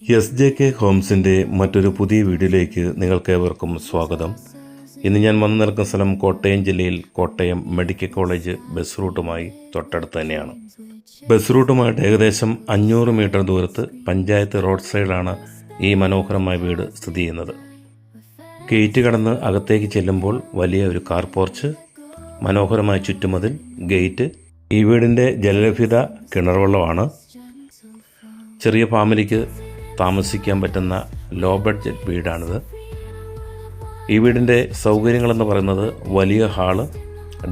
SJK ഹോംസിൻ്റെ മറ്റൊരു പുതിയ വീഡിയോയിലേക്ക് നിങ്ങൾക്കേവർക്കും സ്വാഗതം. ഇന്ന് ഞാൻ വന്നു നിൽക്കുന്ന സ്ഥലം കോട്ടയം ജില്ലയിൽ കോട്ടയം മെഡിക്കൽ കോളേജ് ബസ് റൂട്ടുമായി തൊട്ടടുത്ത് തന്നെയാണ്. ബസ് റൂട്ടുമായിട്ട് ഏകദേശം 500 മീറ്റർ ദൂരത്ത് പഞ്ചായത്ത് റോഡ് സൈഡിലാണ് ഈ മനോഹരമായ വീട് സ്ഥിതി ചെയ്യുന്നത്. ഗേറ്റ് കടന്ന് അകത്തേക്ക് ചെല്ലുമ്പോൾ വലിയ ഒരു കാർ പോർച്ച്, മനോഹരമായ ചുറ്റുമതിൽ, ഗേറ്റ്. ഈ വീടിൻ്റെ ജലലഭ്യത കിണർവെള്ളമാണ്. ചെറിയ ഫാമിലിക്ക് താമസിക്കാൻ പറ്റുന്ന ലോ ബഡ്ജറ്റ് വീടാണിത്. ഈ വീടിൻ്റെ സൗകര്യങ്ങളെന്ന് പറയുന്നത് വലിയ hall,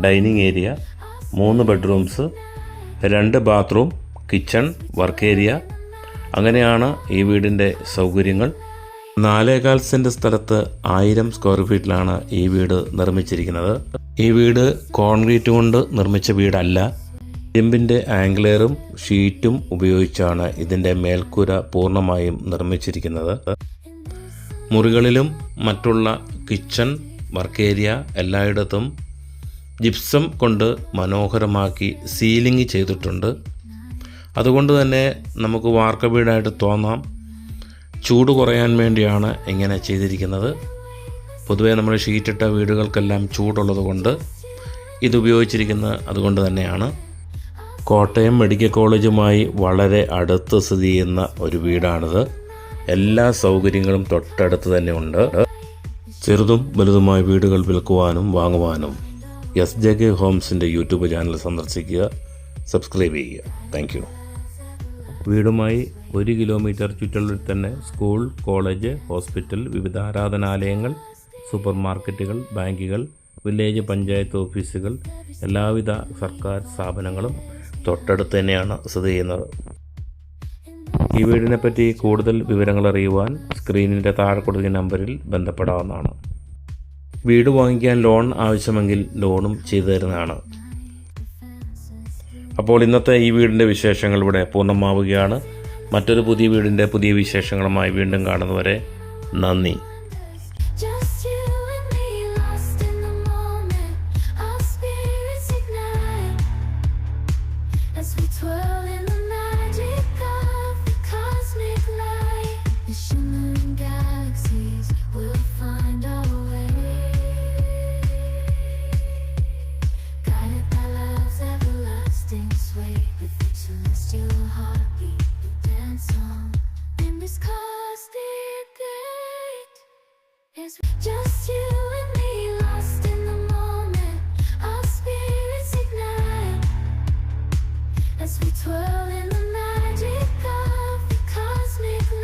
dining area, 3 bedrooms, 2 bathroom, kitchen, work area, അങ്ങനെയാണ് ഈ വീടിൻ്റെ സൗകര്യങ്ങൾ. 4.25 സെൻറ്റ് സ്ഥലത്ത് 1000 സ്ക്വയർ ഫീറ്റിലാണ് ഈ വീട് നിർമ്മിച്ചിരിക്കുന്നത്. ഈ വീട് കോൺക്രീറ്റ് കൊണ്ട് നിർമ്മിച്ച വീടല്ല, ഇരുമ്പിൻ്റെ ആംഗ്ലെയറും ഷീറ്റും ഉപയോഗിച്ചാണ് ഇതിൻ്റെ മേൽക്കൂര പൂർണ്ണമായും നിർമ്മിച്ചിരിക്കുന്നത്. മുറികളിലും മറ്റുള്ള കിച്ചൺ, വർക്ക് ഏരിയ എല്ലായിടത്തും ജിപ്സം കൊണ്ട് മനോഹരമാക്കി സീലിംഗ് ചെയ്തിട്ടുണ്ട്. അതുകൊണ്ട് തന്നെ നമുക്ക് വാർക്ക വീടായിട്ട് തോന്നാം. ചൂട് കുറയാൻ വേണ്ടിയാണ് ഇങ്ങനെ ചെയ്തിരിക്കുന്നത്. പൊതുവേ നമ്മൾ ഷീറ്റിട്ട വീടുകൾക്കെല്ലാം ചൂടുള്ളത് കൊണ്ട് ഇത് ഉപയോഗിച്ചിരിക്കുന്നത് അതുകൊണ്ട് തന്നെയാണ്. കോട്ടയം മെഡിക്കൽ കോളേജുമായി വളരെ അടുത്ത് സ്ഥിതി ചെയ്യുന്ന ഒരു വീടാണിത്. എല്ലാ സൗകര്യങ്ങളും തൊട്ടടുത്ത് തന്നെ ഉണ്ട്. ചെറുതും വലുതുമായ വീടുകൾ വിൽക്കുവാനും വാങ്ങുവാനും SJK ഹോംസിൻ്റെ യൂട്യൂബ് ചാനൽ സന്ദർശിക്കുക, സബ്സ്ക്രൈബ് ചെയ്യുക. Thank you. വീടുമായി 1 കിലോമീറ്റർ ചുറ്റളവിൽ തന്നെ സ്കൂൾ, കോളേജ്, ഹോസ്പിറ്റൽ, വിവിധ ആരാധനാലയങ്ങൾ, സൂപ്പർ മാർക്കറ്റുകൾ, ബാങ്കുകൾ, വില്ലേജ് പഞ്ചായത്ത് ഓഫീസുകൾ, എല്ലാവിധ സർക്കാർ സ്ഥാപനങ്ങളും തൊട്ടടുത്ത് തന്നെയാണ് സ്ഥിതി ചെയ്യുന്നത്. ഈ വീടിനെപ്പറ്റി കൂടുതൽ വിവരങ്ങൾ അറിയുവാൻ സ്ക്രീനിൻ്റെ താഴെ കൊടുക്കുന്ന നമ്പറിൽ ബന്ധപ്പെടാവുന്നതാണ്. വീട് വാങ്ങിക്കാൻ ലോൺ ആവശ്യമെങ്കിൽ ലോണും ചെയ്തു തരുന്നതാണ്. അപ്പോൾ ഇന്നത്തെ ഈ വീടിൻ്റെ വിശേഷങ്ങൾ ഇവിടെ പൂർണ്ണമാവുകയാണ്. മറ്റൊരു പുതിയ വീടിൻ്റെ പുതിയ വിശേഷങ്ങളുമായി വീണ്ടും കാണുന്നവരെ നന്ദി.